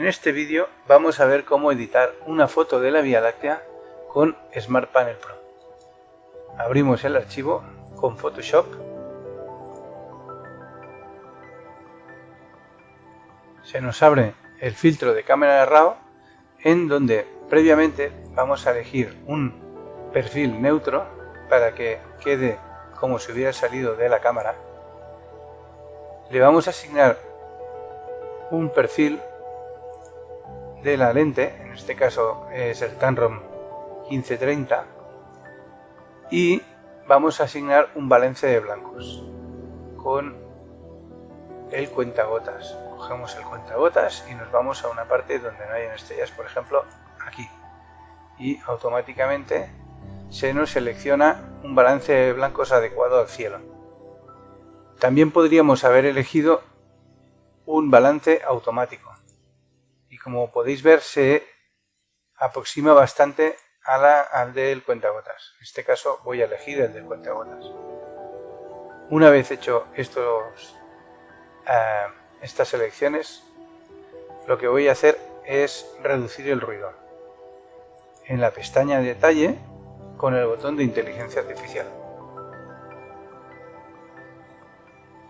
En este vídeo vamos a ver cómo editar una foto de la Vía Láctea con Smart Panel Pro. Abrimos el archivo con Photoshop. Se nos abre el filtro de cámara de RAW, en donde previamente vamos a elegir un perfil neutro para que quede como si hubiera salido de la cámara. Le vamos a asignar un perfil de la lente, en este caso es el Tamron 1530, y vamos a asignar un balance de blancos con el cuentagotas. Cogemos el cuentagotas y nos vamos a una parte donde no hay estrellas, por ejemplo aquí, y automáticamente se nos selecciona un balance de blancos adecuado al cielo. También podríamos haber elegido un balance automático, y como podéis ver se aproxima bastante al del cuentagotas. En este caso voy a elegir el del cuentagotas. Una vez hecho estas selecciones, lo que voy a hacer es reducir el ruido en la pestaña de detalle con el botón de inteligencia artificial.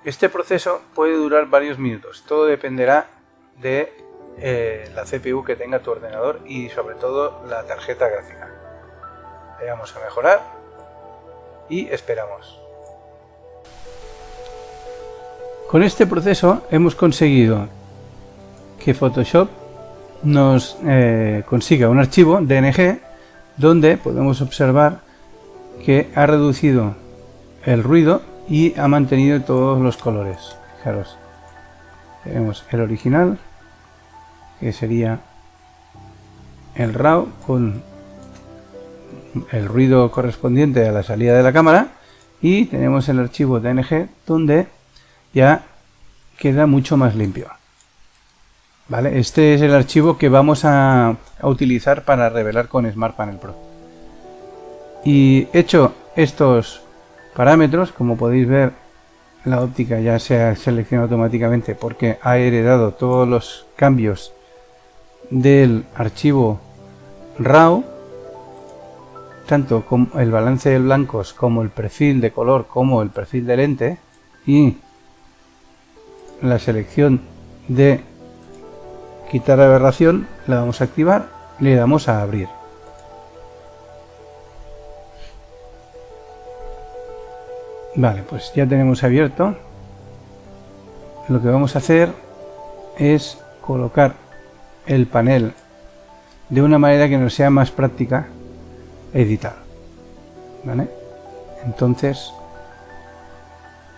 Este proceso puede durar varios minutos, todo dependerá de la CPU que tenga tu ordenador y sobre todo la tarjeta gráfica. Le damos a mejorar y esperamos. Con este proceso hemos conseguido que Photoshop nos consiga un archivo DNG donde podemos observar que ha reducido el ruido y ha mantenido todos los colores. Fijaros, tenemos el original, que sería el RAW con el ruido correspondiente a la salida de la cámara, y tenemos el archivo DNG donde ya queda mucho más limpio. ¿Vale? Este es el archivo que vamos a utilizar para revelar con Smart Panel Pro. Y hecho estos parámetros, como podéis ver, la óptica ya se ha seleccionado automáticamente porque ha heredado todos los cambios del archivo RAW, tanto como el balance de blancos como el perfil de color como el perfil de lente, y la selección de quitar aberración la vamos a activar, le damos a abrir. Vale, pues ya tenemos abierto. Lo que vamos a hacer es colocar el panel de una manera que nos sea más práctica editar. ¿Vale? Entonces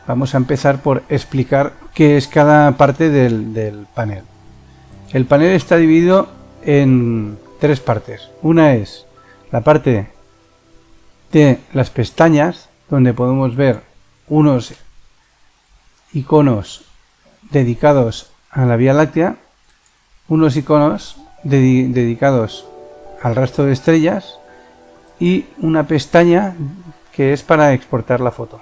vamos a empezar por explicar qué es cada parte del panel. El panel está dividido en tres partes. Una es la parte de las pestañas, donde podemos ver unos iconos dedicados a la Vía Láctea, unos iconos dedicados al rastro de estrellas y una pestaña que es para exportar la foto.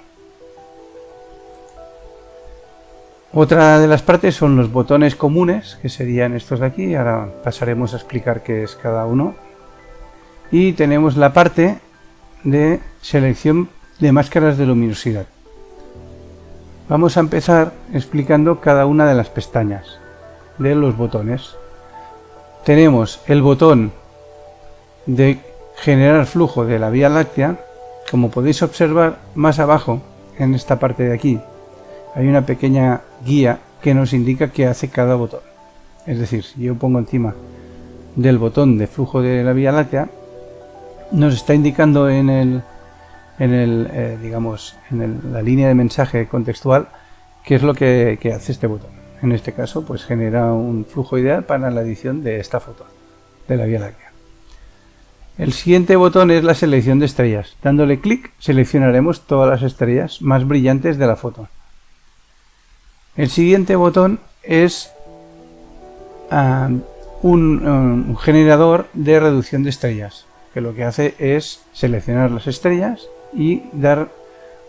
Otra de las partes son los botones comunes, que serían estos de aquí. Ahora pasaremos a explicar qué es cada uno. Y tenemos la parte de selección de máscaras de luminosidad. Vamos a empezar explicando cada una de las pestañas de los botones. Tenemos el botón de generar flujo de la Vía Láctea. Como podéis observar más abajo, en esta parte de aquí, hay una pequeña guía que nos indica qué hace cada botón. Es decir, si yo pongo encima del botón de flujo de la Vía Láctea, nos está indicando en la línea de mensaje contextual qué es lo que hace este botón. En este caso, pues genera un flujo ideal para la edición de esta foto de la Vía Láctea. El siguiente botón es la selección de estrellas. Dándole clic seleccionaremos todas las estrellas más brillantes de la foto. El siguiente botón es un generador de reducción de estrellas, que lo que hace es seleccionar las estrellas y dar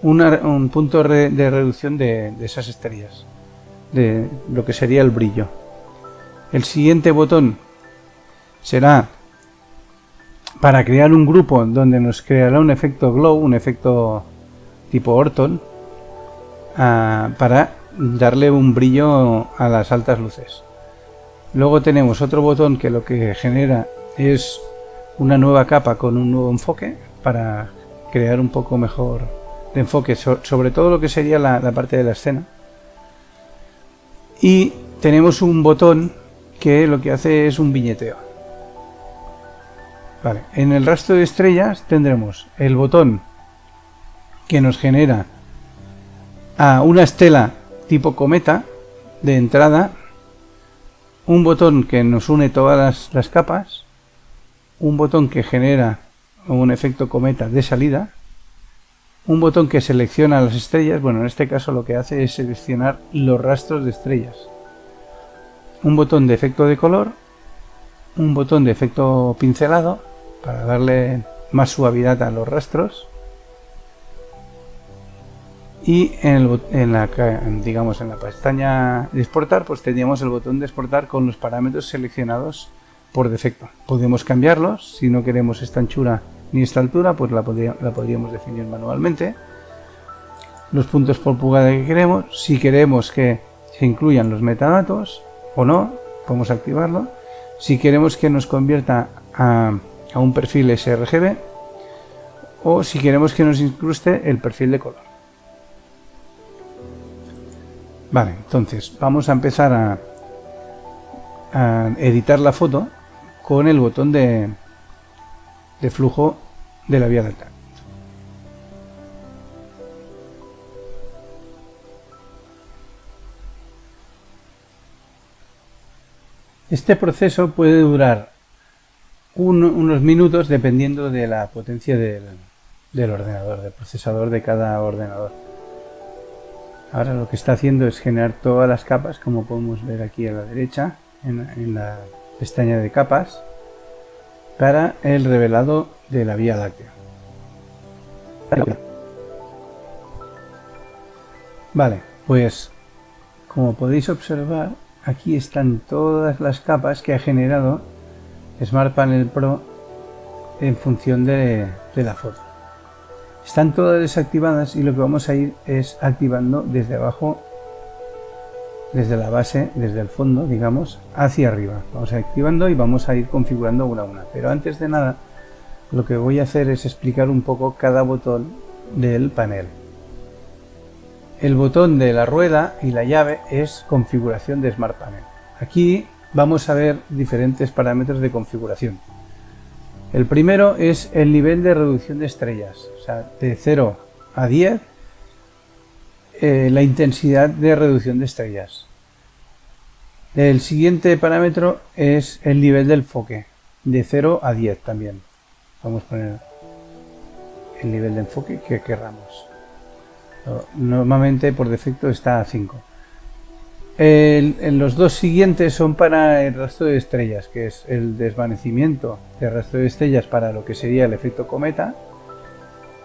un punto de reducción de esas estrellas, de lo que sería el brillo. El siguiente botón será para crear un grupo donde nos creará un efecto glow, un efecto tipo Orton, para darle un brillo a las altas luces. Luego tenemos otro botón que lo que genera es una nueva capa con un nuevo enfoque para crear un poco mejor de enfoque sobre todo lo que sería la parte de la escena. Y tenemos un botón que lo que hace es un viñeteo. Vale. En el rastro de estrellas tendremos el botón que nos genera una estela tipo cometa de entrada, un botón que nos une todas las capas, un botón que genera un efecto cometa de salida, un botón que selecciona las estrellas, bueno, en este caso lo que hace es seleccionar los rastros de estrellas, un botón de efecto de color, un botón de efecto pincelado para darle más suavidad a los rastros, y en la pestaña de exportar pues tendríamos el botón de exportar con los parámetros seleccionados por defecto. Podemos cambiarlos, si no queremos esta anchura ni esta altura pues la podríamos definir manualmente. Los puntos por pulgada que queremos, si queremos que se incluyan los metadatos o no, podemos activarlo. Si queremos que nos convierta a un perfil sRGB o si queremos que nos incruste el perfil de color. Vale, entonces vamos a empezar a editar la foto con el botón de flujo de la Vía Láctea. Este proceso puede durar unos minutos dependiendo de la potencia del ordenador, del procesador de cada ordenador. Ahora lo que está haciendo es generar todas las capas, como podemos ver aquí a la derecha, en la pestaña de capas, para el revelado de la Vía Láctea. Vale, pues como podéis observar, aquí están todas las capas que ha generado Smart Panel Pro en función de la foto. Están todas desactivadas y lo que vamos a ir es activando desde abajo, desde la base, desde el fondo, digamos, hacia arriba. Vamos a ir activando y vamos a ir configurando una a una. Pero antes de nada, lo que voy a hacer es explicar un poco cada botón del panel. El botón de la rueda y la llave es configuración de Smart Panel. Aquí vamos a ver diferentes parámetros de configuración. El primero es el nivel de reducción de estrellas, o sea, de 0 a 10, la intensidad de reducción de estrellas. El siguiente parámetro es el nivel del enfoque, de 0 a 10 también. Vamos a poner el nivel de enfoque que querramos. Normalmente por defecto está a 5. Los dos siguientes son para el rastro de estrellas, que es el desvanecimiento del rastro de estrellas para lo que sería el efecto cometa,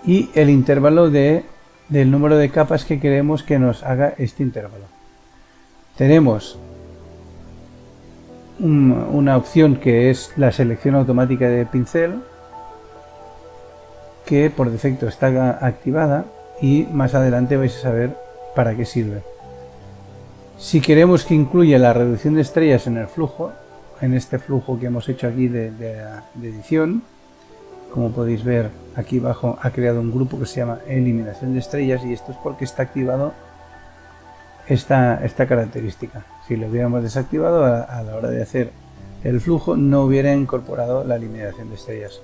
y el intervalo del número de capas que queremos que nos haga este intervalo. Tenemos una opción que es la selección automática de pincel, que por defecto está activada y más adelante vais a saber para qué sirve. Si queremos que incluya la reducción de estrellas en el flujo, en este flujo que hemos hecho aquí de edición, como podéis ver aquí abajo ha creado un grupo que se llama eliminación de estrellas, y esto es porque está activado esta característica. Si lo hubiéramos desactivado a la hora de hacer el flujo no hubiera incorporado la eliminación de estrellas.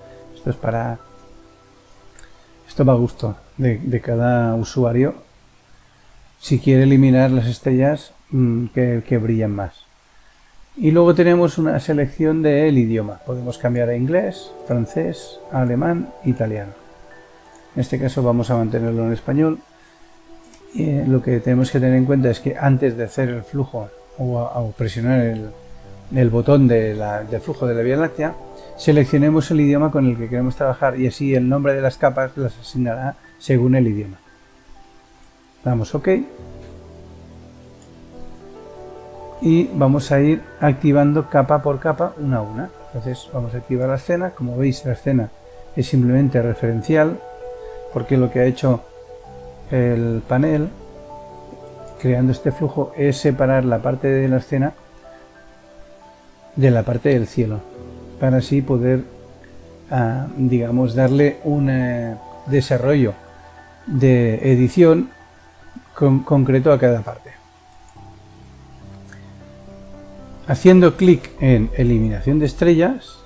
Esto va a gusto de cada usuario si quiere eliminar las estrellas que brillan más. Y luego tenemos una selección del idioma. Podemos cambiar a inglés, francés, alemán, italiano. En este caso vamos a mantenerlo en español. Lo que tenemos que tener en cuenta es que antes de hacer el flujo o presionar el botón del flujo de la Vía Láctea, seleccionemos el idioma con el que queremos trabajar y así el nombre de las capas las asignará según el idioma. Damos OK. y vamos a ir activando capa por capa una a una. Entonces vamos a activar la escena. Como veis, la escena es simplemente referencial, porque lo que ha hecho el panel creando este flujo es separar la parte de la escena de la parte del cielo, para así poder digamos darle un desarrollo de edición concreto a cada parte. Haciendo clic en eliminación de estrellas,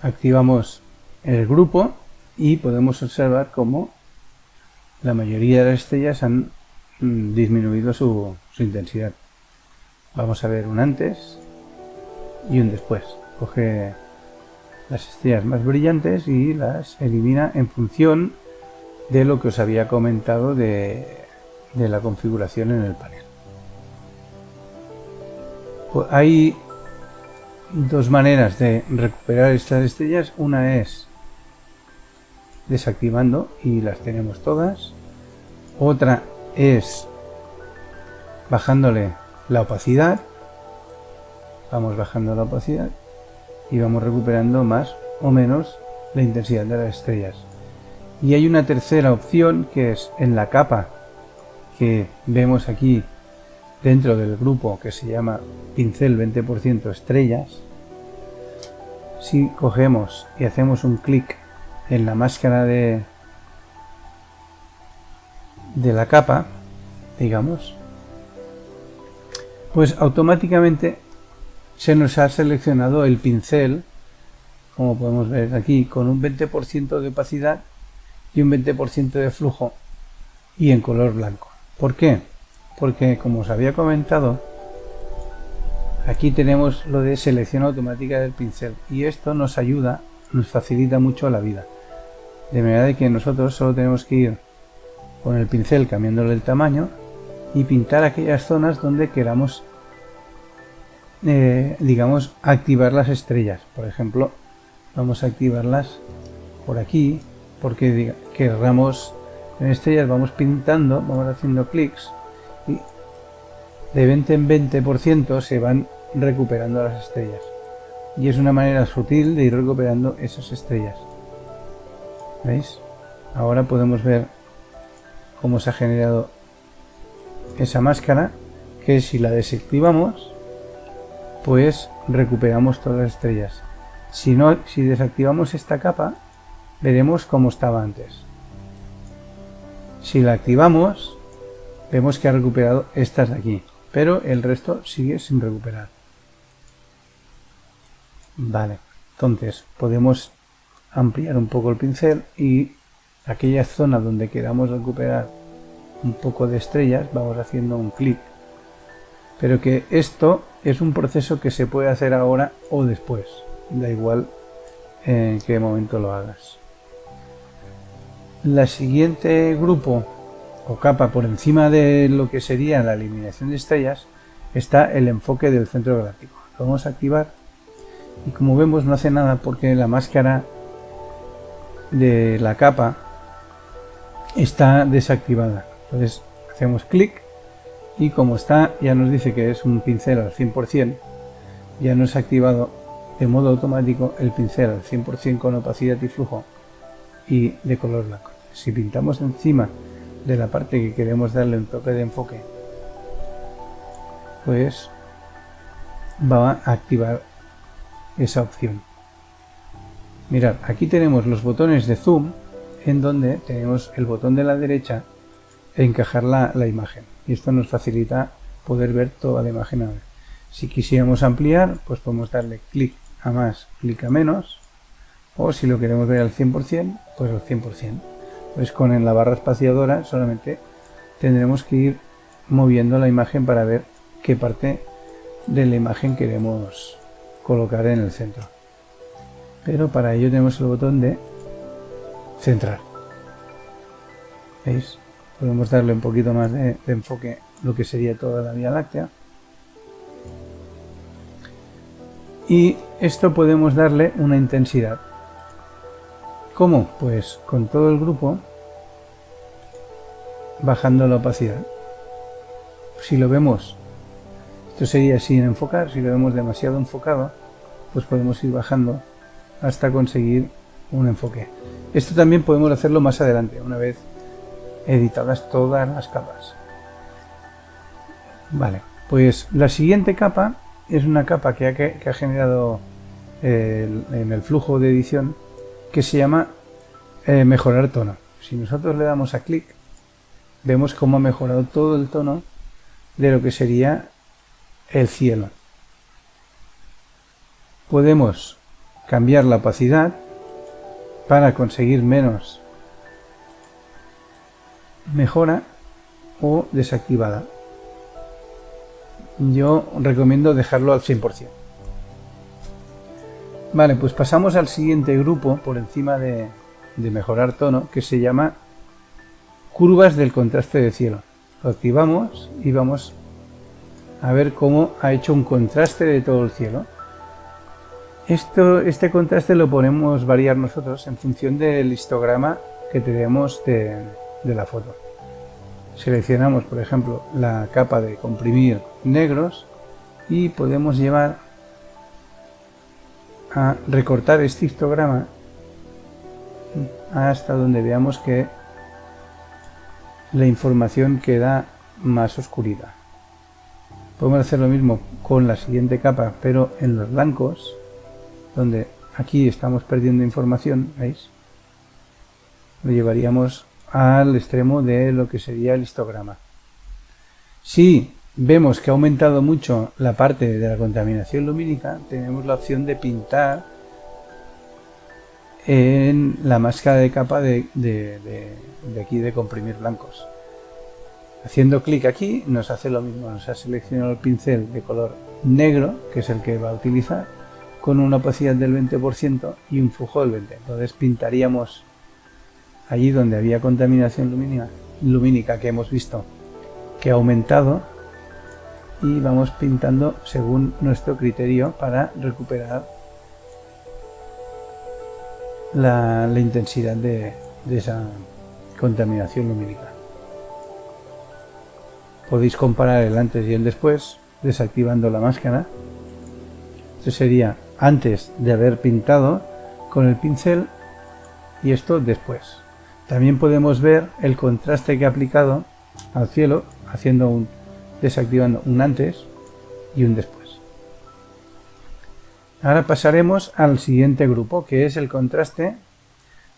activamos el grupo y podemos observar cómo la mayoría de las estrellas han disminuido su intensidad. Vamos a ver un antes y un después. Coge las estrellas más brillantes y las elimina en función de lo que os había comentado de la configuración en el panel. Pues hay dos maneras de recuperar estas estrellas. Una es desactivando y las tenemos todas. Otra es bajándole la opacidad. Vamos bajando la opacidad y vamos recuperando más o menos la intensidad de las estrellas. Y hay una tercera opción, que es en la capa que vemos aquí dentro del grupo, que se llama pincel 20% estrellas. Si cogemos y hacemos un clic en la máscara de la capa, digamos, pues automáticamente se nos ha seleccionado el pincel, como podemos ver aquí, con un 20% de opacidad y un 20% de flujo y en color blanco. ¿Por qué? Porque, como os había comentado, aquí tenemos lo de selección automática del pincel y esto nos ayuda, nos facilita mucho la vida, de manera que nosotros solo tenemos que ir con el pincel cambiándole el tamaño y pintar aquellas zonas donde queramos digamos activar las estrellas. Por ejemplo, vamos a activarlas por aquí, porque querramos en estrellas, vamos pintando, vamos haciendo clics y de 20 en 20% se van recuperando las estrellas, y es una manera sutil de ir recuperando esas estrellas. ¿Veis? Ahora podemos ver cómo se ha generado esa máscara, que si la desactivamos pues recuperamos todas las estrellas. Si desactivamos esta capa, veremos cómo estaba antes. Si la activamos, vemos que ha recuperado estas de aquí, pero el resto sigue sin recuperar. Vale, entonces podemos ampliar un poco el pincel y aquella zona donde queramos recuperar un poco de estrellas, vamos haciendo un clic. Pero que esto es un proceso que se puede hacer ahora o después, da igual en qué momento lo hagas. La siguiente grupo o capa por encima de lo que sería la eliminación de estrellas está el enfoque del centro galáctico. Lo vamos a activar y, como vemos, no hace nada porque la máscara de la capa está desactivada. Entonces hacemos clic y, como está, ya nos dice que es un pincel al 100%, ya nos ha activado de modo automático el pincel al 100% con opacidad y flujo y de color blanco. Si pintamos encima de la parte que queremos darle un toque de enfoque, pues va a activar esa opción. Mirad, aquí tenemos los botones de zoom, en donde tenemos el botón de la derecha e encajar la imagen, y esto nos facilita poder ver toda la imagen a la vez. Si quisiéramos ampliar, pues podemos darle clic a más, clic a menos, o si lo queremos ver al 100%, pues al 100%. Pues con la barra espaciadora solamente tendremos que ir moviendo la imagen para ver qué parte de la imagen queremos colocar en el centro. Pero para ello tenemos el botón de centrar. ¿Veis? Podemos darle un poquito más de enfoque, lo que sería toda la Vía Láctea. Y esto podemos darle una intensidad. ¿Cómo? Pues con todo el grupo, bajando la opacidad. Si lo vemos, Esto sería sin enfocar. Si lo vemos demasiado enfocado, pues podemos ir bajando hasta conseguir un enfoque. Esto también podemos hacerlo más adelante, una vez editadas todas las capas. Vale, pues la siguiente capa es una capa que ha generado en el flujo de edición, que se llama mejorar tono. Si nosotros le damos a clic, vemos cómo ha mejorado todo el tono de lo que sería el cielo. Podemos cambiar la opacidad para conseguir menos mejora o desactivada. Yo recomiendo dejarlo al 100%. Vale, pues pasamos al siguiente grupo por encima de mejorar tono, que se llama curvas del contraste de cielo. Lo activamos y vamos a ver cómo ha hecho un contraste de todo el cielo. Este contraste lo podemos variar nosotros en función del histograma que tenemos de la foto. Seleccionamos, por ejemplo, la capa de comprimir negros y podemos llevar a recortar este histograma hasta donde veamos que la información queda más oscurida. Podemos hacer lo mismo con la siguiente capa, pero en los blancos, donde aquí estamos perdiendo información, ¿veis? Lo llevaríamos al extremo de lo que sería el histograma. Si vemos que ha aumentado mucho la parte de la contaminación lumínica, tenemos la opción de pintar en la máscara de capa de aquí de comprimir blancos. Haciendo clic aquí nos hace lo mismo, nos ha seleccionado el pincel de color negro, que es el que va a utilizar, con una opacidad del 20% y un flujo del 20%. Entonces pintaríamos allí donde había contaminación lumínica que hemos visto que ha aumentado, y vamos pintando según nuestro criterio para recuperar la intensidad de esa contaminación lumínica. Podéis comparar el antes y el después desactivando la máscara. Esto sería antes de haber pintado con el pincel y esto después. También podemos ver el contraste que ha aplicado al cielo, desactivando un antes y un después. Ahora pasaremos al siguiente grupo, que es el contraste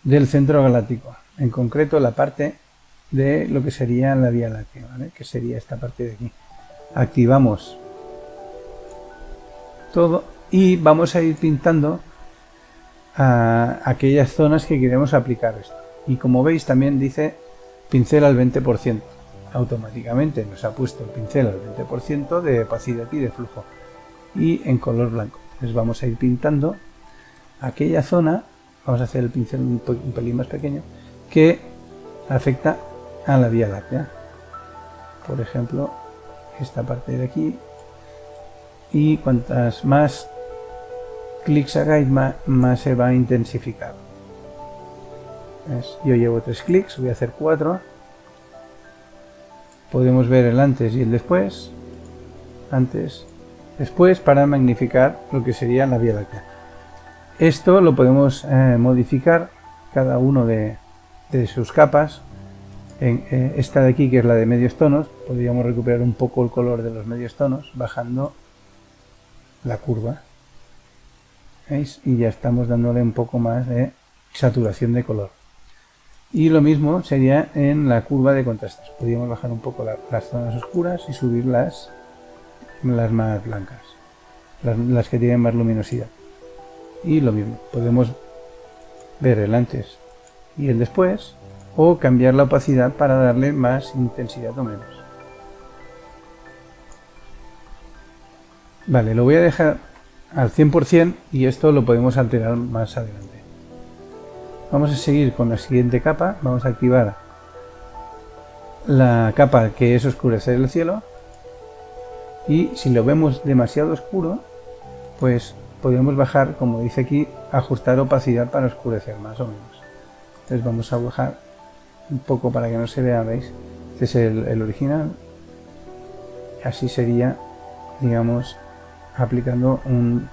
del centro galáctico, en concreto la parte de lo que sería la Vía Láctea, ¿vale? Que sería esta parte de aquí. Activamos todo y vamos a ir pintando a aquellas zonas que queremos aplicar esto. Y como veis también dice pincel al 20%. Automáticamente nos ha puesto el pincel al 20% de opacidad y de flujo y en color blanco. Entonces vamos a ir pintando aquella zona, vamos a hacer el pincel un pelín más pequeño, que afecta a la Vía Láctea. Por ejemplo, esta parte de aquí, y cuantas más clics hagáis, más se va a intensificar. Yo llevo 3 clics, voy a hacer 4. Podemos ver el antes y el después, antes, después, para magnificar lo que sería la Vía Láctea. Esto lo podemos modificar cada uno de sus capas. En esta de aquí, que es la de medios tonos, podríamos recuperar un poco el color de los medios tonos bajando la curva. ¿Veis? Y ya estamos dándole un poco más de saturación de color. Y lo mismo sería en la curva de contrastes. Podríamos bajar un poco las zonas oscuras y subir las más blancas, las que tienen más luminosidad. Y lo mismo, podemos ver el antes y el después, o cambiar la opacidad para darle más intensidad o menos. Vale, lo voy a dejar al 100% y esto lo podemos alterar más adelante. Vamos a seguir con la siguiente capa. Vamos a activar la capa que es oscurecer el cielo, y si lo vemos demasiado oscuro, pues podemos bajar, como dice aquí, ajustar opacidad para oscurecer más o menos. Entonces vamos a bajar un poco para que no se vea, ¿veis? Este es el original. Así sería digamos, aplicando un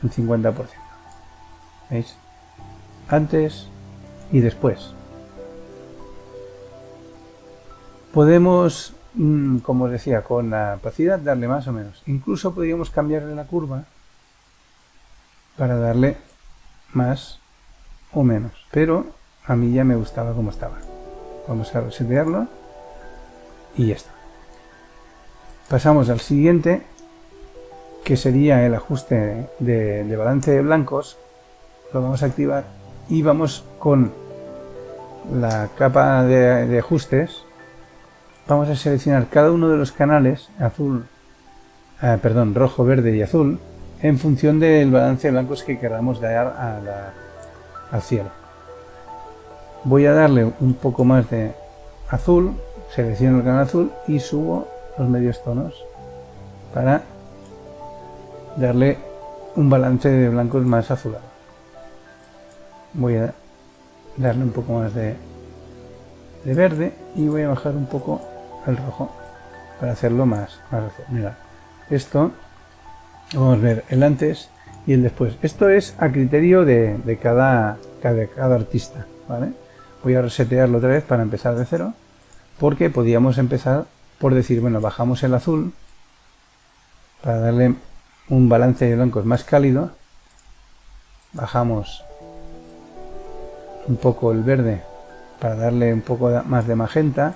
50%. ¿Veis? Antes y después. Podemos, como os decía, con la opacidad darle más o menos. Incluso podríamos cambiarle la curva para darle más o menos. Pero a mí ya me gustaba como estaba. Vamos a resetearlo y ya está. Pasamos al siguiente, que sería el ajuste de balance de blancos. Lo vamos a activar y vamos con la capa de ajustes. Vamos a seleccionar cada uno de los canales rojo, verde y azul en función del balance de blancos que queramos dar al cielo. Voy a darle un poco más de azul, selecciono el canal azul y subo los medios tonos para darle un balance de blancos más azulado. Voy a darle un poco más de verde y voy a bajar un poco el rojo para hacerlo más azul. Mirad, esto vamos a ver el antes y el después. Esto es a criterio de cada artista, ¿vale? Voy a resetearlo otra vez para empezar de cero, porque podíamos empezar por decir, bueno, bajamos el azul para darle un balance de blancos más cálido, bajamos un poco el verde para darle un poco más de magenta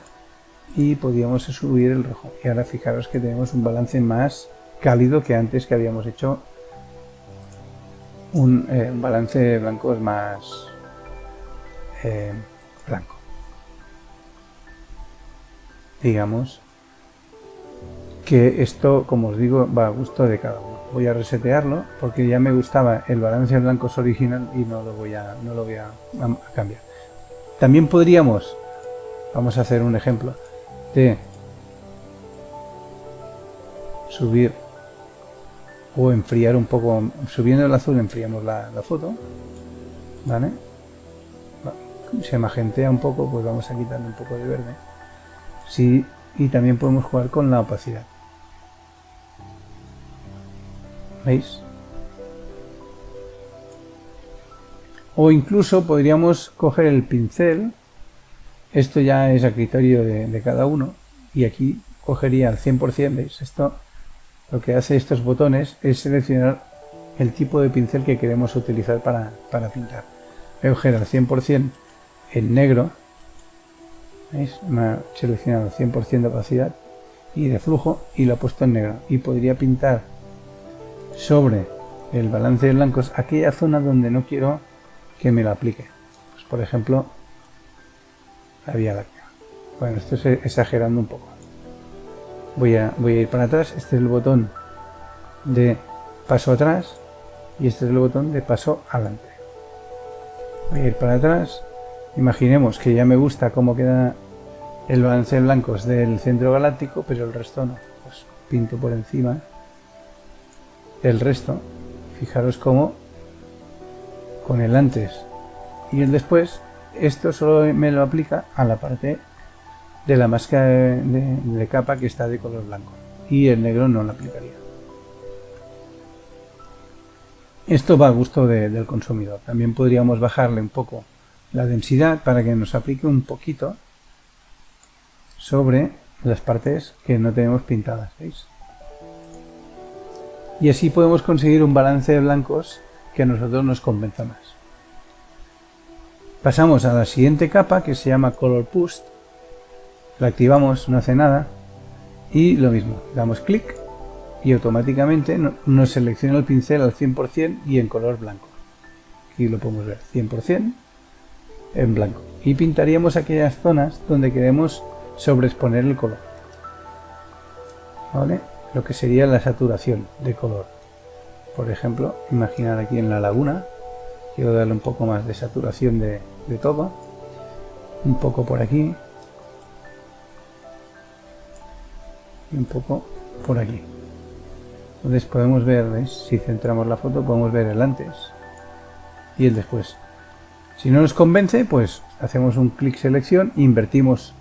y podíamos subir el rojo. Y ahora fijaros que tenemos un balance más cálido que antes, que habíamos hecho un balance de blancos más blanco. Digamos que esto, como os digo, va a gusto de cada uno. Voy a resetearlo porque ya me gustaba el balance de blancos original y no lo voy a cambiar. También podríamos, vamos a hacer un ejemplo de subir o enfriar un poco. Subiendo el azul enfriamos la foto, ¿vale? Se magentea un poco, pues vamos a quitarle un poco de verde. Sí, y también podemos jugar con la opacidad. ¿Veis? O incluso podríamos coger el pincel. Esto ya es a criterio de cada uno. Y aquí cogería al 100%. ¿Veis? Esto lo que hace estos botones es seleccionar el tipo de pincel que queremos utilizar para pintar. Voy a coger al 100% el negro. ¿Veis? Me ha seleccionado el 100% de opacidad y de flujo y lo he puesto en negro. Y podría pintar sobre el balance de blancos aquella zona donde no quiero que me lo aplique. Pues, por ejemplo, la Vía Láctea. Bueno, esto es exagerando un poco. Voy a ir para atrás. Este es el botón de paso atrás y este es el botón de paso adelante. Voy a ir para atrás. Imaginemos que ya me gusta cómo queda el balance de blancos del centro galáctico, pero el resto no. Pues pinto por encima del resto. Fijaros cómo con el antes y el después, esto solo me lo aplica a la parte de la máscara de capa que está de color blanco, y el negro no lo aplicaría. Esto va a gusto del consumidor. También podríamos bajarle un poco la densidad para que nos aplique un poquito sobre las partes que no tenemos pintadas, ¿veis? Y así podemos conseguir un balance de blancos que a nosotros nos convenza más. Pasamos a la siguiente capa, que se llama Color Boost. La activamos, no hace nada, y lo mismo, damos clic y automáticamente nos selecciona el pincel al 100% y en color blanco. Aquí lo podemos ver, 100% en blanco. Y pintaríamos aquellas zonas donde queremos sobreexponer el color, ¿vale? Lo que sería la saturación de color. Por ejemplo, imaginar aquí en la laguna, quiero darle un poco más de saturación de todo, un poco por aquí y un poco por aquí. Entonces podemos ver, ¿veis? Si centramos la foto podemos ver el antes y el después. Si no nos convence, pues hacemos un clic selección, invertimos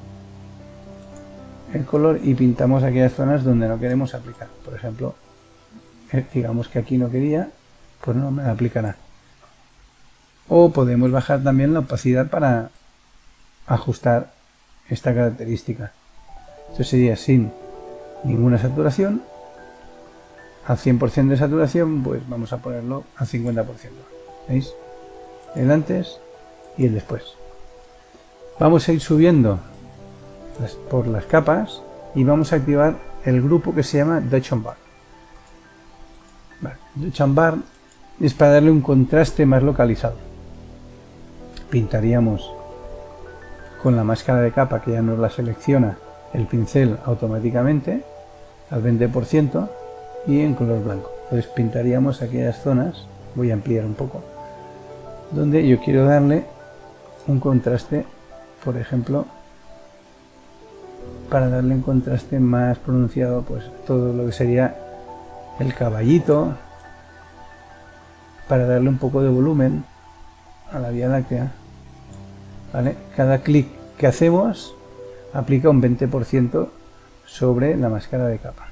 el color y pintamos aquellas zonas donde no queremos aplicar. Por ejemplo, digamos que aquí no quería, pues no me aplicará. O podemos bajar también la opacidad para ajustar esta característica. Esto sería sin ninguna saturación. Al 100% de saturación, pues vamos a ponerlo al 50%. ¿Veis? El antes y el después. Vamos a ir subiendo por las capas y vamos a activar el grupo que se llama Dodge and Burn. Vale. Dodge and Burn es para darle un contraste más localizado. Pintaríamos con la máscara de capa, que ya nos la selecciona el pincel automáticamente al 20% y en color blanco. Entonces pintaríamos aquellas zonas, voy a ampliar un poco, donde yo quiero darle un contraste, por ejemplo, para darle un contraste más pronunciado, pues todo lo que sería el caballito, para darle un poco de volumen a la Vía Láctea. ¿Vale? Cada clic que hacemos aplica un 20% sobre la máscara de capa,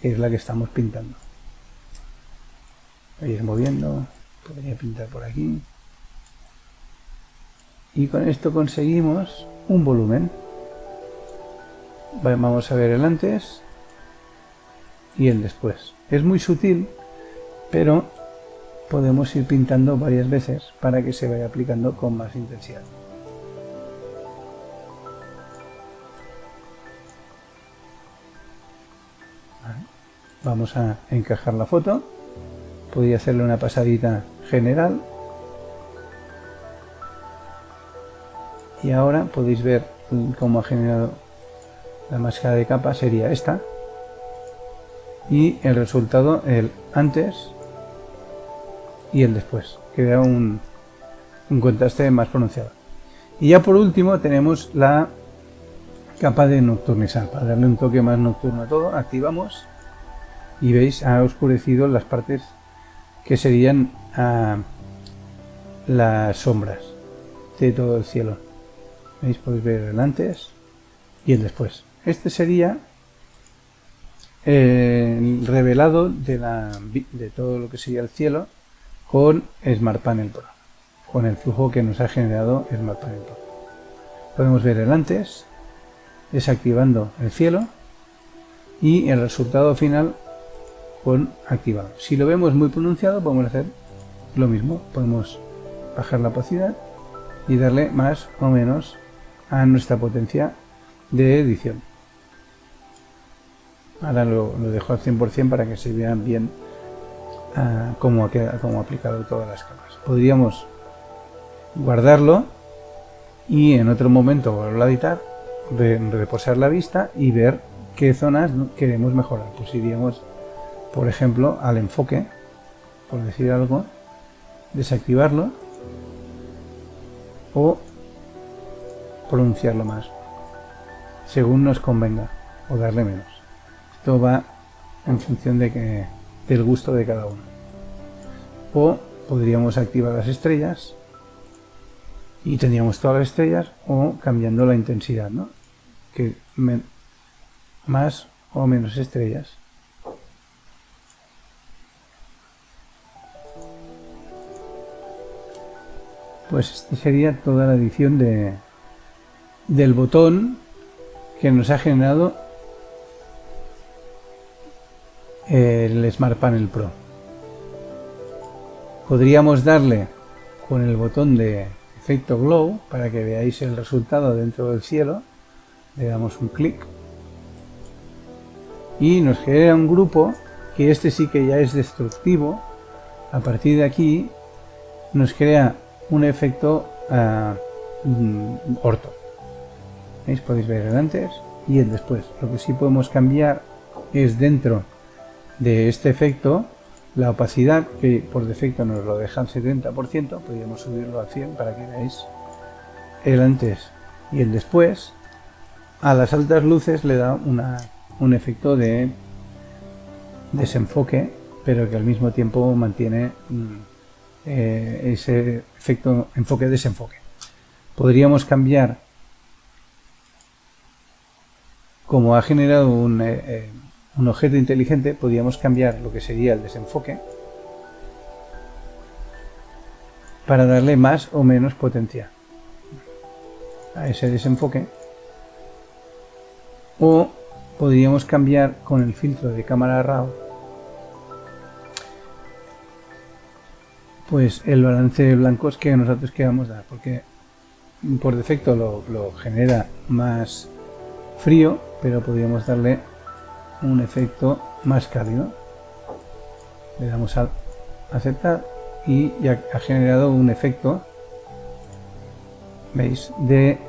que es la que estamos pintando. Voy a ir moviendo, podría pintar por aquí. Y con esto conseguimos un volumen. Vamos a ver el antes y el después. Es muy sutil, pero podemos ir pintando varias veces para que se vaya aplicando con más intensidad. Vamos a encajar la foto. Podría hacerle una pasadita general. Y ahora podéis ver cómo ha generado la máscara de capa. Sería esta. Y el resultado, el antes y el después. Que da un contraste más pronunciado. Y ya por último tenemos la capa de nocturnizar. Para darle un toque más nocturno a todo, activamos. Y veis, ha oscurecido las partes que serían las sombras de todo el cielo. ¿Veis? Podéis ver el antes y el después. Este sería el revelado de todo lo que sería el cielo con Smart Panel Pro, con el flujo que nos ha generado Smart Panel Pro. Podemos ver el antes, desactivando el cielo, y el resultado final con activado. Si lo vemos muy pronunciado, podemos hacer lo mismo. Podemos bajar la opacidad y darle más o menos a nuestra potencia de edición. Ahora lo dejo al 100% para que se vean bien cómo ha aplicado todas las capas. Podríamos guardarlo y en otro momento volverlo a editar, reposar la vista y ver qué zonas queremos mejorar. Pues iríamos, por ejemplo, al enfoque, por decir algo, desactivarlo o pronunciarlo más, según nos convenga, o darle menos. Esto va en función del gusto de cada uno. O podríamos activar las estrellas y tendríamos todas las estrellas, o cambiando la intensidad, ¿no? Que más o menos estrellas. Pues esta sería toda la edición del botón que nos ha generado el Smart Panel Pro. Podríamos darle con el botón de efecto glow para que veáis el resultado dentro del cielo. Le damos un clic y nos genera un grupo, que este sí que ya es destructivo. A partir de aquí nos crea un efecto orto. ¿Veis? Podéis ver el antes y el después. Lo que sí podemos cambiar es, dentro de este efecto, la opacidad, que por defecto nos lo deja al 70%. Podríamos subirlo al 100 para que veáis el antes y el después. A las altas luces le da un efecto de desenfoque, pero que al mismo tiempo mantiene ese efecto enfoque-desenfoque. Podríamos cambiar como ha generado un objeto inteligente, podríamos cambiar lo que sería el desenfoque para darle más o menos potencia a ese desenfoque, o podríamos cambiar con el filtro de cámara RAW pues el balance de blancos que nosotros queramos dar, porque por defecto lo genera más frío, pero podríamos darle un efecto más cálido. Le damos a aceptar y ya ha generado un efecto, veis, de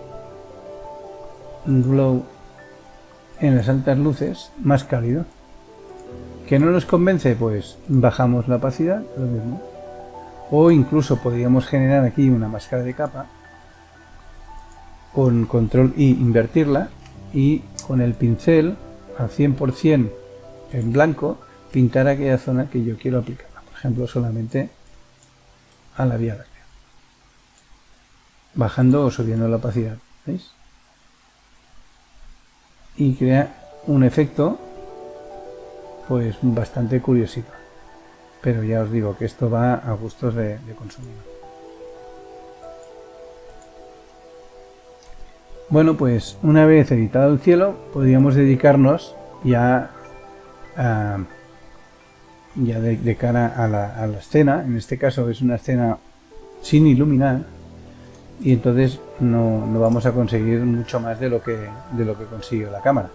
glow en las altas luces más cálido. ¿Que no nos convence? Pues bajamos la opacidad, lo mismo. O incluso podríamos generar aquí una máscara de capa con control I, invertirla, y con el pincel al 100% en blanco pintar aquella zona que yo quiero aplicarla, por ejemplo solamente a la Vía Láctea, bajando o subiendo la opacidad, ¿veis? Y crea un efecto pues bastante curiosito, pero ya os digo que esto va a gustos de consumidor. Bueno, pues una vez editado el cielo, podríamos dedicarnos ya de cara a la escena. En este caso es una escena sin iluminar, y entonces no vamos a conseguir mucho más de lo que consiguió la cámara.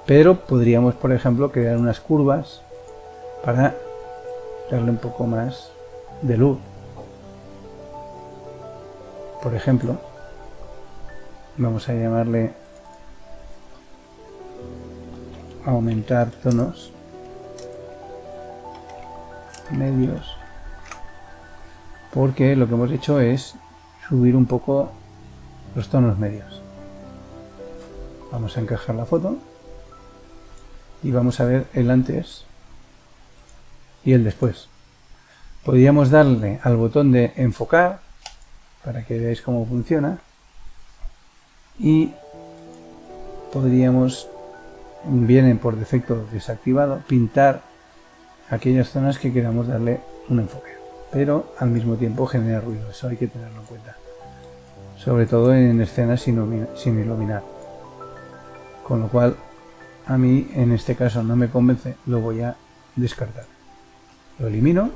Pero podríamos, por ejemplo, crear unas curvas para darle un poco más de luz. Por ejemplo, vamos a llamarle aumentar tonos medios, porque lo que hemos hecho es subir un poco los tonos medios. Vamos a encajar la foto y vamos a ver el antes y el después. Podríamos darle al botón de enfocar para que veáis cómo funciona, y podríamos, viene por defecto desactivado, pintar aquellas zonas que queramos darle un enfoque, pero al mismo tiempo genera ruido. Eso hay que tenerlo en cuenta, sobre todo en escenas sin iluminar, con lo cual a mí en este caso no me convence, lo voy a descartar, lo elimino.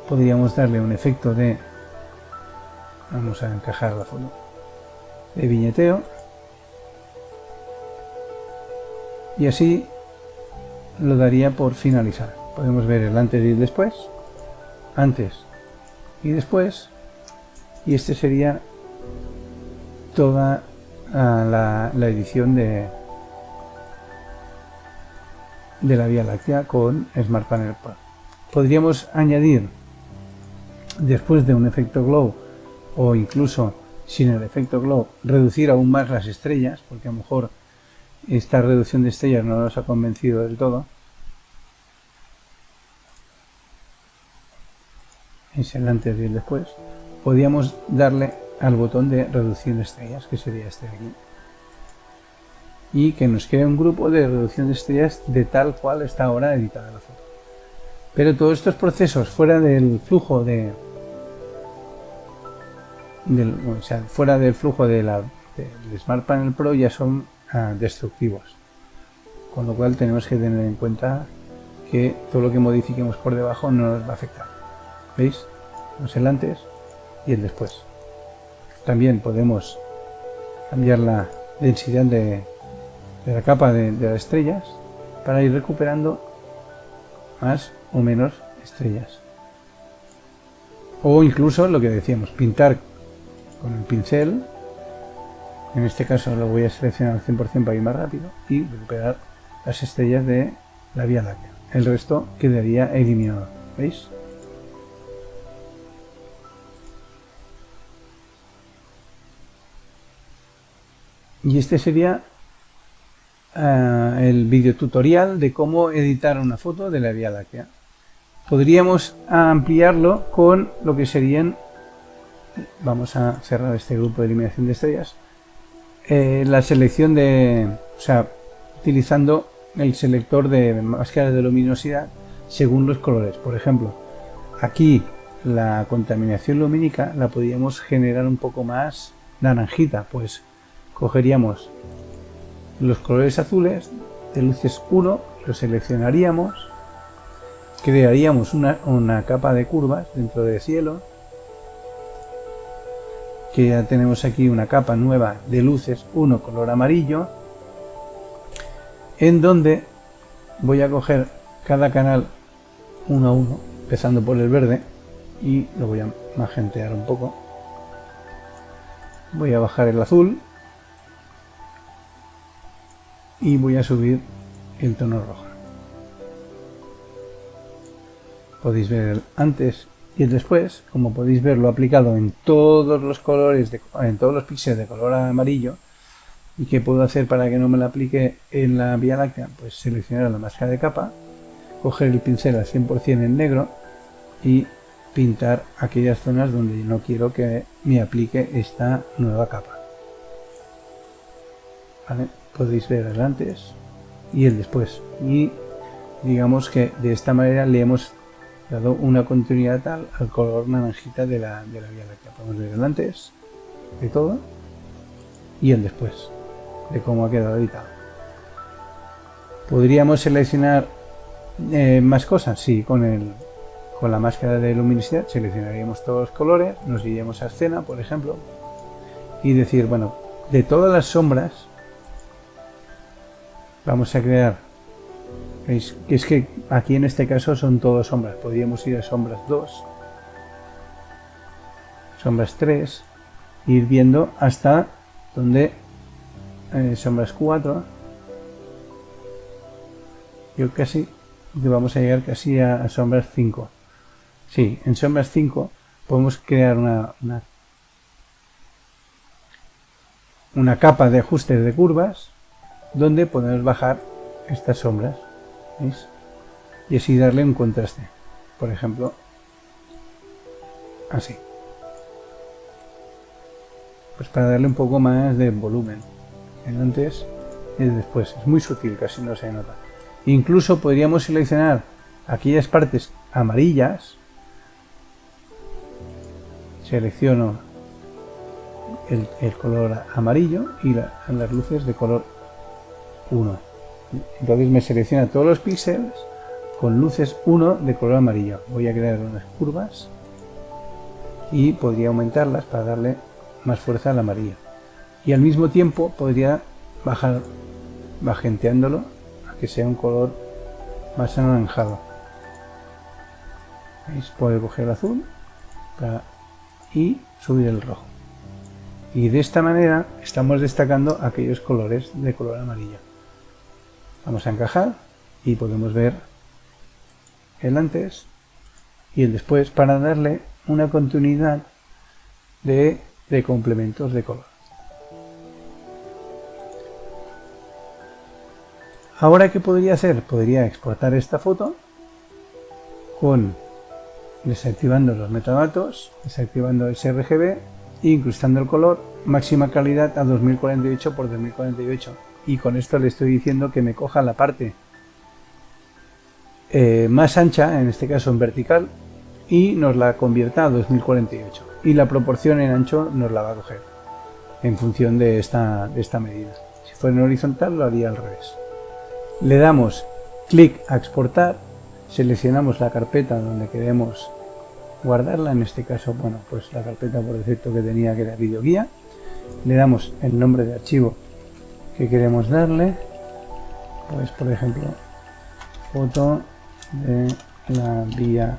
Podríamos darle un efecto de, vamos a encajar la foto, de viñeteo, y así lo daría por finalizar. Podemos ver el antes y el después, antes y después, y este sería toda la edición de la Vía Láctea con Smart Panel Pro. Podríamos añadir, después de un efecto glow, o incluso sin el efecto glow, reducir aún más las estrellas, porque a lo mejor esta reducción de estrellas no nos ha convencido del todo. Es el antes y el después. Podríamos darle al botón de reducción de estrellas, que sería este de aquí, y que nos crea un grupo de reducción de estrellas de tal cual está ahora editada la foto. Pero todos estos procesos fuera del flujo fuera del flujo del Smart Panel Pro ya son destructivos, con lo cual tenemos que tener en cuenta que todo lo que modifiquemos por debajo no nos va a afectar. ¿Veis? Tenemos el antes y el después. También podemos cambiar la densidad de la capa de las estrellas para ir recuperando más o menos estrellas, o incluso lo que decíamos, pintar con el pincel. En este caso lo voy a seleccionar al 100% para ir más rápido y recuperar las estrellas de la Vía Láctea. El resto quedaría eliminado. ¿Veis? Y este sería el vídeo tutorial de cómo editar una foto de la Vía Láctea. Podríamos ampliarlo con lo que serían, vamos a cerrar este grupo de eliminación de estrellas, la selección de, o sea, utilizando el selector de máscaras de luminosidad según los colores. Por ejemplo, aquí la contaminación lumínica la podríamos generar un poco más naranjita, pues cogeríamos los colores azules de luces 1, lo seleccionaríamos, crearíamos una capa de curvas dentro de cielo, que ya tenemos aquí una capa nueva de luces 1 color amarillo, en donde voy a coger cada canal uno a uno, empezando por el verde, y lo voy a magentear un poco. Voy a bajar el azul y voy a subir el tono rojo. Podéis ver el antes y el después. Como podéis ver, lo he aplicado en todos los colores, en todos los píxeles de color amarillo. ¿Y qué puedo hacer para que no me lo aplique en la Vía Láctea? Pues seleccionar la máscara de capa, coger el pincel al 100% en negro y pintar aquellas zonas donde no quiero que me aplique esta nueva capa. ¿Vale? Podéis ver el antes y el después. Y digamos que de esta manera le hemos dado una continuidad tal al color naranjita de la Vía Láctea. Podemos ver el antes de todo y el después de cómo ha quedado editado. ¿Podríamos seleccionar más cosas? Sí, con la máscara de luminosidad seleccionaríamos todos los colores, nos iríamos a escena, por ejemplo, y decir, bueno, de todas las sombras vamos a crear, veis que es que aquí en este caso son todas sombras, podríamos ir a sombras 2, sombras 3, ir viendo hasta donde sombras 4, yo casi vamos a llegar casi a sombras 5. Sí, en sombras 5 podemos crear una capa de ajustes de curvas donde podemos bajar estas sombras, ¿veis? Y así darle un contraste, por ejemplo, así, pues para darle un poco más de volumen, el antes y el después. Es muy sutil, casi no se nota. Incluso podríamos seleccionar aquellas partes amarillas, selecciono el color amarillo y las luces de color 1. Entonces me selecciona todos los píxeles con luces 1 de color amarillo. Voy a crear unas curvas y podría aumentarlas para darle más fuerza al amarillo. Y al mismo tiempo podría bajar magenteándolo a que sea un color más anaranjado. ¿Veis? Puedo coger el azul y subir el rojo. Y de esta manera estamos destacando aquellos colores de color amarillo. Vamos a encajar y podemos ver el antes y el después para darle una continuidad de complementos de color. Ahora, ¿qué podría hacer? Podría exportar esta foto desactivando los metadatos, desactivando sRGB e incrustando el color, máxima calidad a 2048 x 2048. Y con esto le estoy diciendo que me coja la parte más ancha, en este caso en vertical, y nos la convierta a 2048. Y la proporción en ancho nos la va a coger en función de esta medida. Si fuera en horizontal lo haría al revés. Le damos clic a exportar, seleccionamos la carpeta donde queremos guardarla, en este caso, bueno, pues la carpeta por defecto que tenía, que era videoguía. Le damos el nombre de archivo que queremos darle, pues por ejemplo, foto de la Vía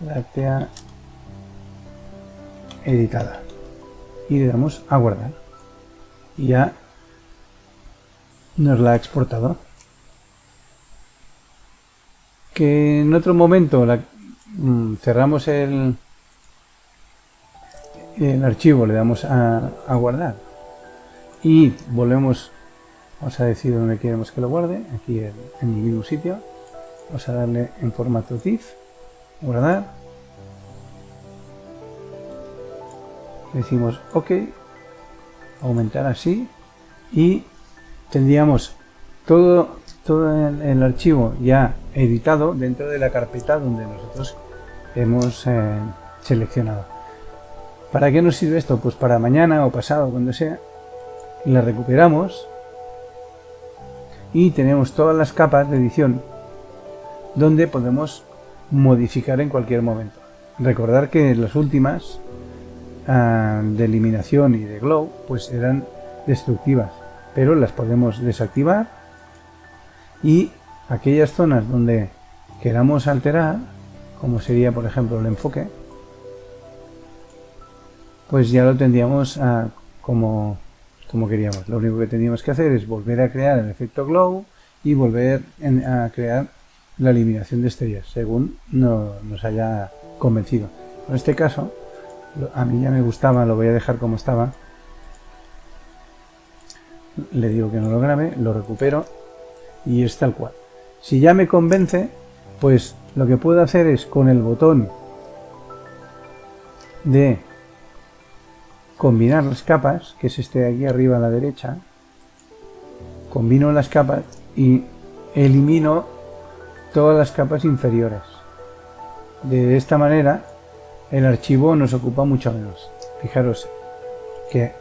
Láctea editada, y le damos a guardar y ya nos la ha exportado. Que en otro momento cerramos el archivo, le damos a guardar y volvemos, vamos a decir dónde queremos que lo guarde, aquí en el mismo sitio. Vamos a darle en formato TIFF, guardar, decimos OK, aumentar así y tendríamos todo el archivo ya editado dentro de la carpeta donde nosotros hemos seleccionado. ¿Para qué nos sirve esto? Pues para mañana o pasado, cuando sea, la recuperamos y tenemos todas las capas de edición donde podemos modificar en cualquier momento. Recordar que las últimas de eliminación y de glow pues eran destructivas, pero las podemos desactivar, y aquellas zonas donde queramos alterar, como sería por ejemplo el enfoque, pues ya lo tendríamos como queríamos. Lo único que teníamos que hacer es volver a crear el efecto glow y volver a crear la eliminación de estrellas según nos haya convencido. En este caso a mí ya me gustaba, lo voy a dejar como estaba. Le digo que no lo grabe, lo recupero y es tal cual. Si ya me convence, pues lo que puedo hacer es con el botón de combinar las capas, que es este de aquí arriba a la derecha, combino las capas y elimino todas las capas inferiores. De esta manera el archivo nos ocupa mucho menos. Fijaros que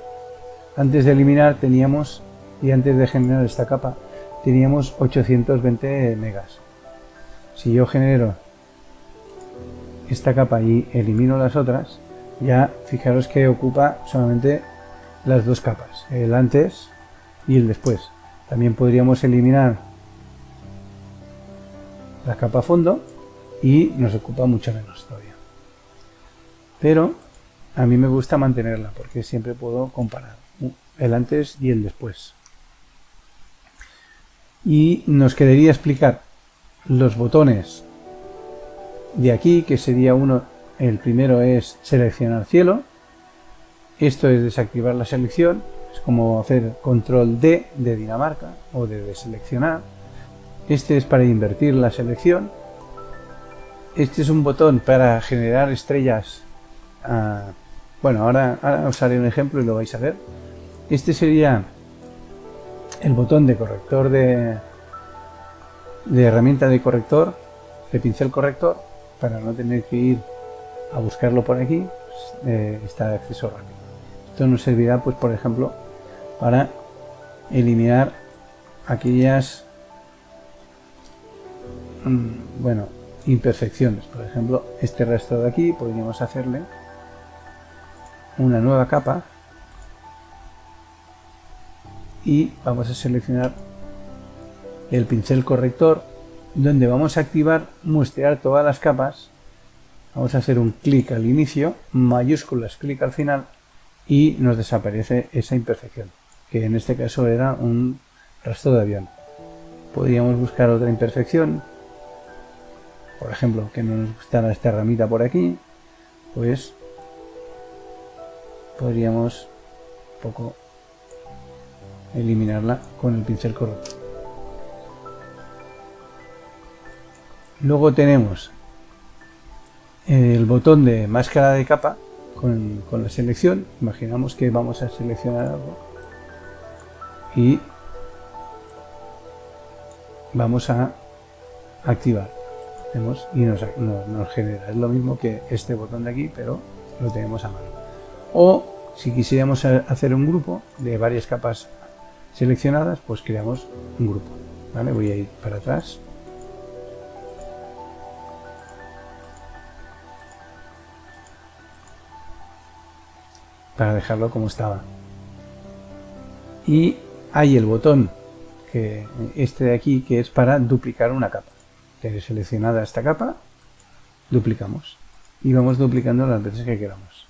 antes de eliminar teníamos, y antes de generar esta capa, teníamos 820 megas. Si yo genero esta capa y elimino las otras, ya fijaros que ocupa solamente las dos capas, el antes y el después. También podríamos eliminar la capa fondo y nos ocupa mucho menos todavía. Pero a mí me gusta mantenerla porque siempre puedo comparar el antes y el después. Y nos quedaría explicar los botones de aquí, que sería uno, el primero es seleccionar cielo. Esto es desactivar la selección, es como hacer control D de Dinamarca o de deseleccionar. Este es para invertir la selección. Este es un botón para generar estrellas. Bueno, ahora os haré un ejemplo y lo vais a ver. Este sería el botón de corrector de herramienta de corrector, de pincel corrector, para no tener que ir a buscarlo por aquí, pues, está de acceso rápido. Esto nos servirá, pues por ejemplo, para eliminar aquellas imperfecciones. Por ejemplo, este rastro de aquí podríamos hacerle una nueva capa y vamos a seleccionar el pincel corrector, donde vamos a activar muestrear todas las capas. Vamos a hacer un clic al inicio, mayúsculas clic al final, y nos desaparece esa imperfección, que en este caso era un rastro de avión. Podríamos buscar otra imperfección, por ejemplo, que no nos gustara esta ramita por aquí, pues podríamos un poco eliminarla con el pincel corrector. Luego tenemos el botón de máscara de capa con la selección. Imaginamos que vamos a seleccionar algo y vamos a activar. Y nos genera. Es lo mismo que este botón de aquí, pero lo tenemos a mano. O si quisiéramos hacer un grupo de varias capas seleccionadas, pues creamos un grupo. ¿Vale? Voy a ir para atrás. Para dejarlo como estaba. Y hay el botón, que este de aquí, que es para duplicar una capa. Tener seleccionada esta capa, duplicamos. Y vamos duplicando las veces que queramos.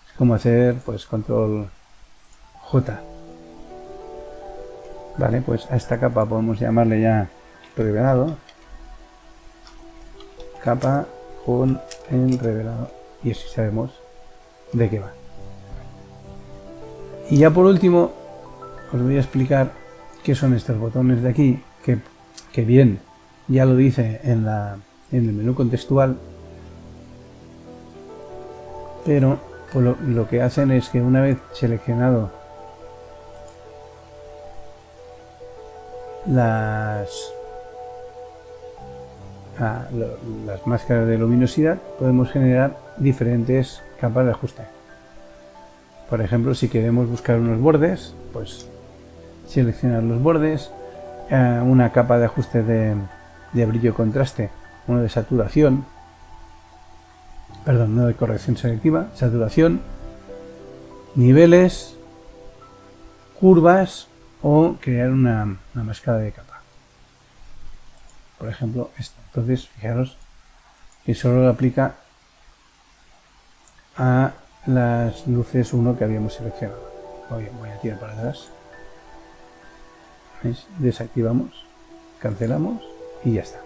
Es como hacer pues control J. Vale, pues a esta capa podemos llamarle ya revelado. Capa con el revelado. Y así sabemos de qué va. Y ya por último os voy a explicar qué son estos botones de aquí, que bien ya lo dice en el menú contextual, pero pues lo que hacen es que una vez seleccionado las máscaras de luminosidad, podemos generar diferentes capas de ajuste. Por ejemplo, si queremos buscar unos bordes, pues seleccionar los bordes, una capa de ajuste de brillo y contraste, uno de saturación, perdón, no de corrección selectiva, saturación, niveles, curvas o crear una máscara de capa. Por ejemplo, esto. Entonces, fijaros que solo aplica a las luces 1 que habíamos seleccionado. Voy a tirar para atrás. ¿Veis? Desactivamos, cancelamos y ya está.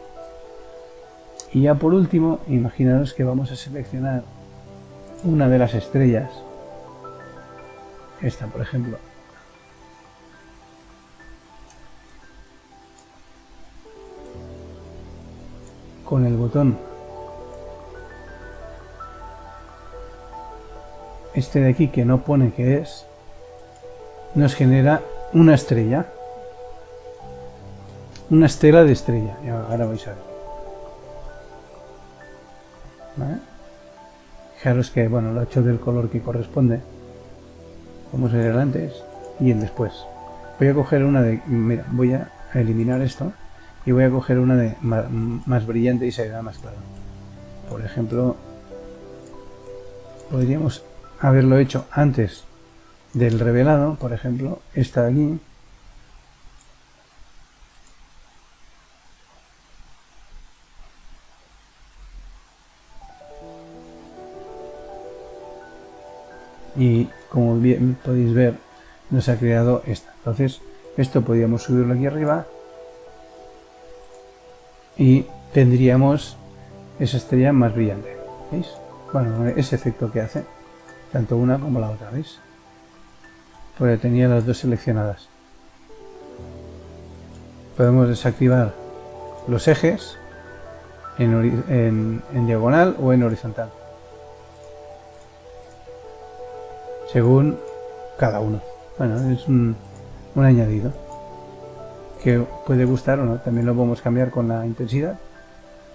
Y ya por último, imaginaros que vamos a seleccionar una de las estrellas. Esta, por ejemplo. Con el botón este de aquí que no pone que es, nos genera una estrella, una estela de estrella. Y ahora vais a ver. ¿Vale? Fijaros que bueno, lo he hecho del color que corresponde. Vamos a ver el antes y el después. Voy a coger una de, mira, voy a eliminar esto y voy a coger una de más brillante y se verá más claro. Por ejemplo, podríamos haberlo hecho antes del revelado. Por ejemplo, esta de aquí. Y como bien podéis ver, nos ha creado esta. Entonces, esto podríamos subirlo aquí arriba y tendríamos esa estrella más brillante. ¿Veis? Bueno, ese efecto que hace, tanto una como la otra, ¿veis? Porque tenía las dos seleccionadas. Podemos desactivar los ejes en diagonal o en horizontal, según cada uno. Bueno, es un añadido que puede gustar o no. También lo podemos cambiar con la intensidad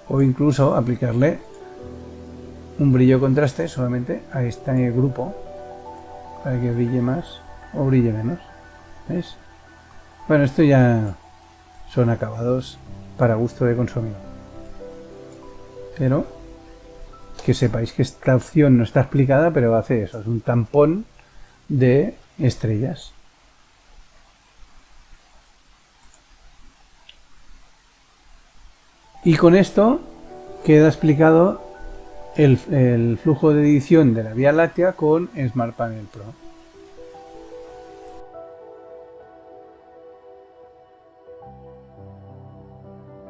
o incluso aplicarle un brillo contraste solamente a este grupo para que brille más o brille menos. ¿Veis? Bueno, esto ya son acabados para gusto de consumidor, pero que sepáis que esta opción no está explicada, pero hace eso, es un tampón de estrellas. Y con esto queda explicado el flujo de edición de la Vía Láctea con Smart Panel Pro.